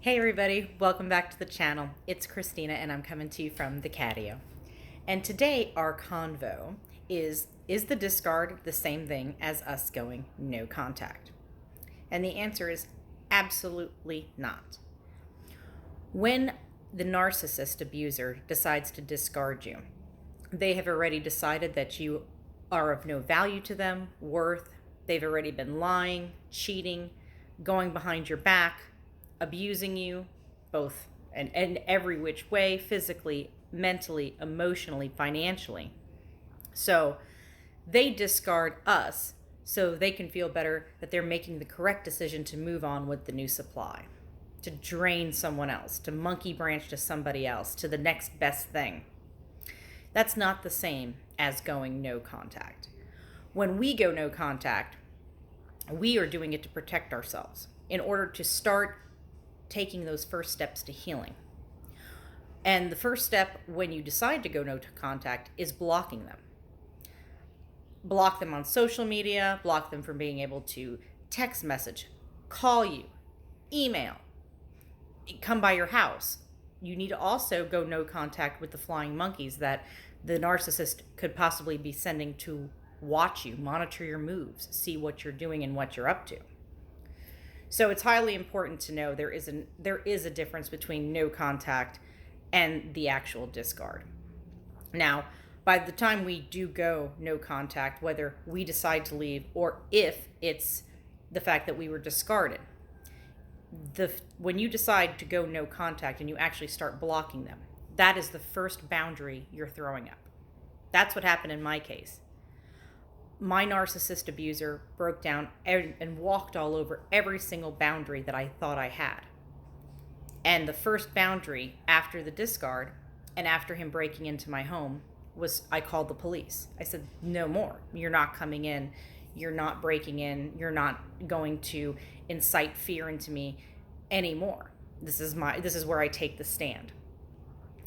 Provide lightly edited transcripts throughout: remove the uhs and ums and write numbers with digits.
Hey everybody, welcome back to the channel. It's Christina and I'm coming to you from the Catio. And today our convo is the discard the same thing as us going no contact? And the answer is absolutely not. When the narcissist abuser decides to discard you, they have already decided that you are of no value to them, worth. They've already been lying, cheating, going behind your back, abusing you, both and every which way, physically, mentally, emotionally, financially. So they discard us so they can feel better that they're making the correct decision to move on with the new supply, to drain someone else, to monkey branch to somebody else, to the next best thing. That's not the same as going no contact. When we go no contact, we are doing it to protect ourselves in order to start taking those first steps to healing. And the first step when you decide to go no contact is blocking them. Block them on social media, block them from being able to text message, call you, email, come by your house. You need to also go no contact with the flying monkeys that the narcissist could possibly be sending to watch you, monitor your moves, see what you're doing and what you're up to. So it's highly important to know there is a difference between no contact and the actual discard. Now, by the time we do go no contact, whether we decide to leave or if it's the fact that we were discarded, when you decide to go no contact and you actually start blocking them, that is the first boundary you're throwing up. That's what happened in my case. My narcissist abuser broke down and walked all over every single boundary that I thought I had. And the first boundary after the discard and after him breaking into my home was I called the police. I said, no more. You're not coming in. You're not breaking in. You're not going to incite fear into me anymore. This is where I take the stand.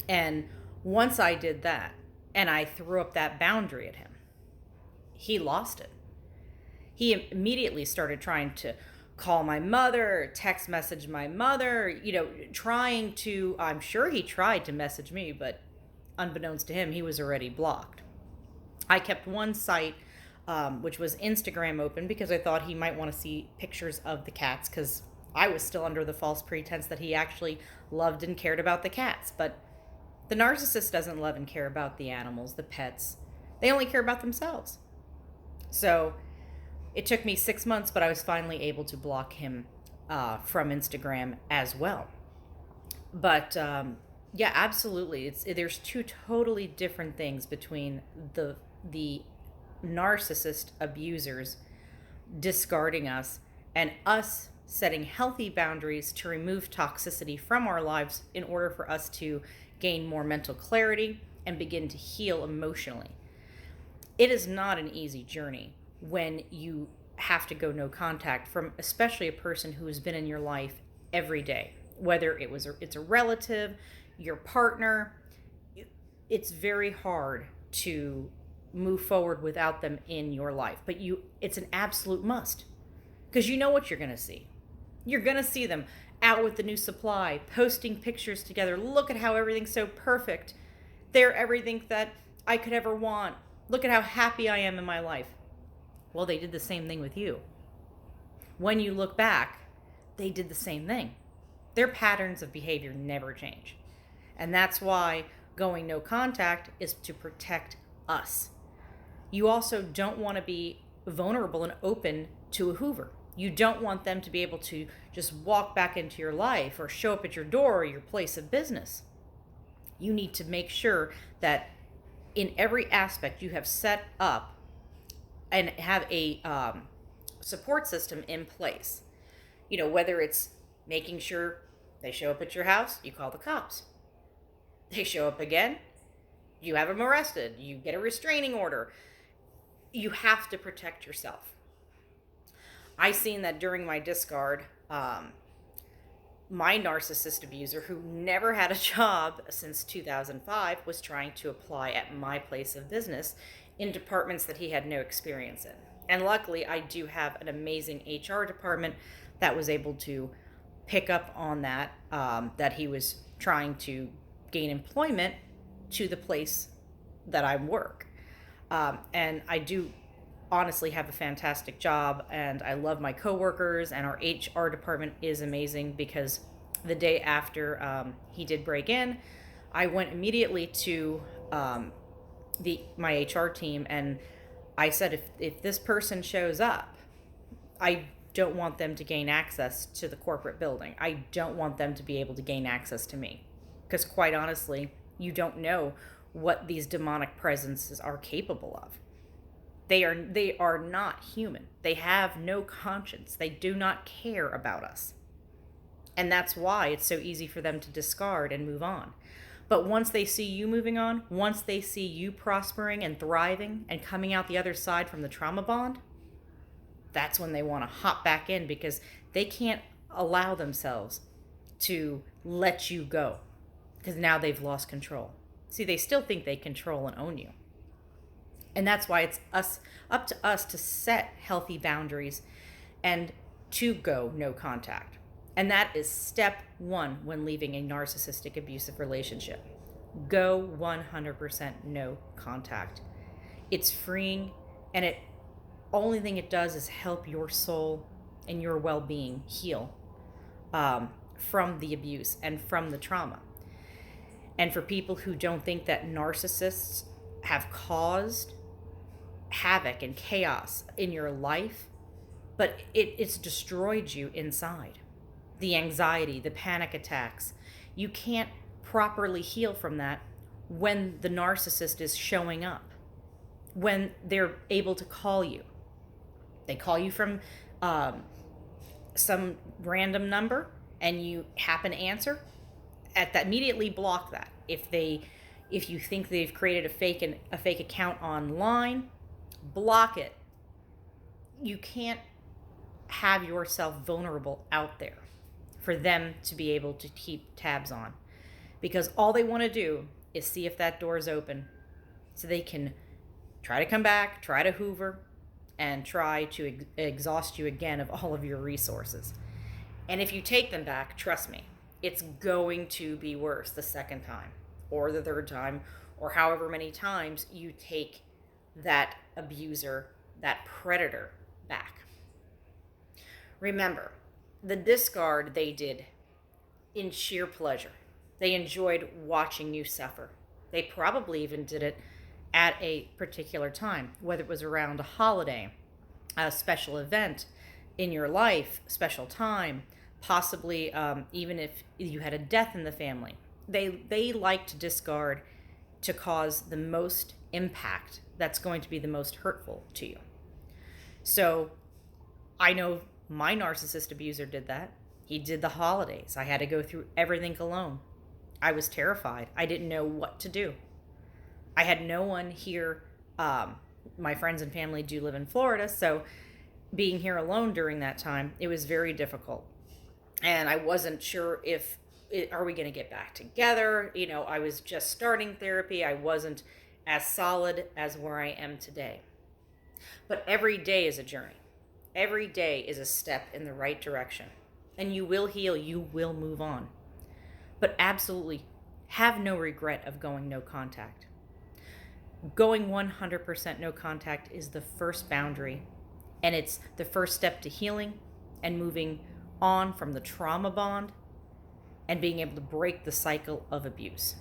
And once I did that and I threw up that boundary at him, he lost it. He immediately started trying to call my mother, text message my mother, I'm sure he tried to message me, but unbeknownst to him, he was already blocked. I kept one site, which was Instagram, open because I thought he might want to see pictures of the cats, because I was still under the false pretense that he actually loved and cared about the cats. But the narcissist doesn't love and care about the animals, the pets. They only care about themselves. So it took me 6 months, but I was finally able to block him from Instagram as well. But yeah, absolutely. There's two totally different things between the narcissist abusers discarding us and us setting healthy boundaries to remove toxicity from our lives in order for us to gain more mental clarity and begin to heal emotionally. It is not an easy journey when you have to go no contact from especially a person who has been in your life every day, whether it's a relative, your partner. It's very hard to move forward without them in your life, but it's an absolute must, because you know what you're going to see. You're going to see them out with the new supply, posting pictures together. Look at how everything's so perfect. They're everything that I could ever want. Look at how happy I am in my life. Well, they did the same thing with you. When you look back, they did the same thing. Their patterns of behavior never change. And that's why going no contact is to protect us. You also don't want to be vulnerable and open to a Hoover. You don't want them to be able to just walk back into your life or show up at your door or your place of business. You need to make sure that in every aspect you have set up and have a support system in place. Whether it's making sure they show up at your house, you call the cops. They show up again, you have them arrested, you get a restraining order. You have to protect yourself. I seen that during my discard, my narcissist abuser, who never had a job since 2005, was trying to apply at my place of business in departments that he had no experience in. And luckily, I do have an amazing HR department that was able to pick up on that, that he was trying to gain employment to the place that I work. And I do honestly have a fantastic job, and I love my coworkers, and our HR department is amazing, because the day after he did break in, I went immediately to my HR team, and I said, if this person shows up, I don't want them to gain access to the corporate building. I don't want them to be able to gain access to me, because quite honestly, you don't know what these demonic presences are capable of. They are not human. They have no conscience. They do not care about us. And that's why it's so easy for them to discard and move on. But once they see you moving on, once they see you prospering and thriving and coming out the other side from the trauma bond, that's when they want to hop back in, because they can't allow themselves to let you go, because now they've lost control. See, they still think they control and own you. And that's why it's up to us to set healthy boundaries and to go no contact. And that is step one when leaving a narcissistic abusive relationship. Go 100% no contact. It's freeing, and it only thing it does is help your soul and your well-being heal from the abuse and from the trauma. And for people who don't think that narcissists have caused havoc and chaos in your life, but it's destroyed you inside. The anxiety, the panic attacks, you can't properly heal from that when the narcissist is showing up, when they're able to call you. They call you from some random number and you happen to answer. At that, immediately block that. If you think they've created a fake account online, block it. You can't have yourself vulnerable out there for them to be able to keep tabs on, because all they want to do is see if that door is open so they can try to come back, try to hoover, and try to exhaust you again of all of your resources. And if you take them back, trust me, it's going to be worse the second time or the third time, or however many times you take that abuser, that predator back. Remember, the discard they did in sheer pleasure. They enjoyed watching you suffer. They probably even did it at a particular time, whether it was around a holiday, a special event in your life, special time, possibly even if you had a death in the family. They like to discard to cause the most impact that's going to be the most hurtful to you. So I know my narcissist abuser did that. He did the holidays. I had to go through everything alone. I was terrified. I didn't know what to do. I had no one here. My friends and family do live in Florida, so being here alone during that time, it was very difficult. And I wasn't sure are we going to get back together? You know, I was just starting therapy. I wasn't as solid as where I am today. But every day is a journey. Every day is a step in the right direction. And you will heal. You will move on. But absolutely have no regret of going no contact. Going 100% no contact is the first boundary, and it's the first step to healing and moving on from the trauma bond and being able to break the cycle of abuse.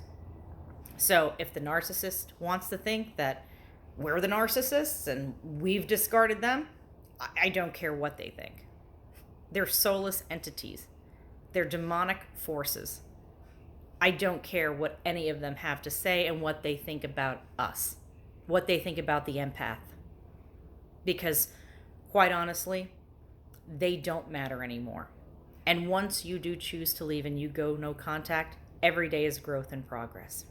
So if the narcissist wants to think that we're the narcissists and we've discarded them, I don't care what they think. They're soulless entities. They're demonic forces. I don't care what any of them have to say and what they think about us, what they think about the empath. Because, quite honestly, they don't matter anymore. And once you do choose to leave and you go no contact, every day is growth and progress.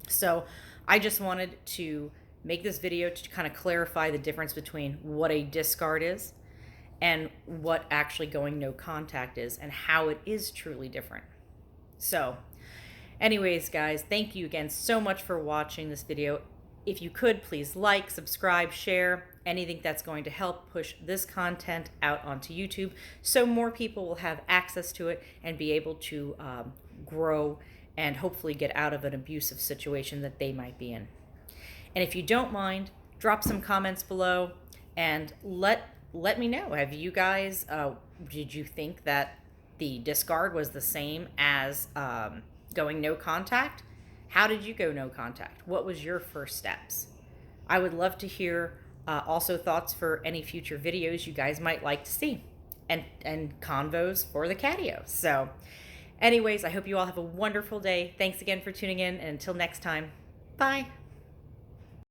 So I just wanted to make this video to kind of clarify the difference between what a discard is and what actually going no contact is, and how it is truly different. So anyways, guys, thank you again so much for watching this video. If you could, please like, subscribe, share, anything that's going to help push this content out onto YouTube so more people will have access to it and be able to grow and hopefully get out of an abusive situation that they might be in. And if you don't mind, drop some comments below and let me know. Have you guys, did you think that the discard was the same as going no contact? How did you go no contact? What was your first steps? I would love to hear also thoughts for any future videos you guys might like to see and convos for the Catio. So anyways, I hope you all have a wonderful day. Thanks again for tuning in, and until next time, bye.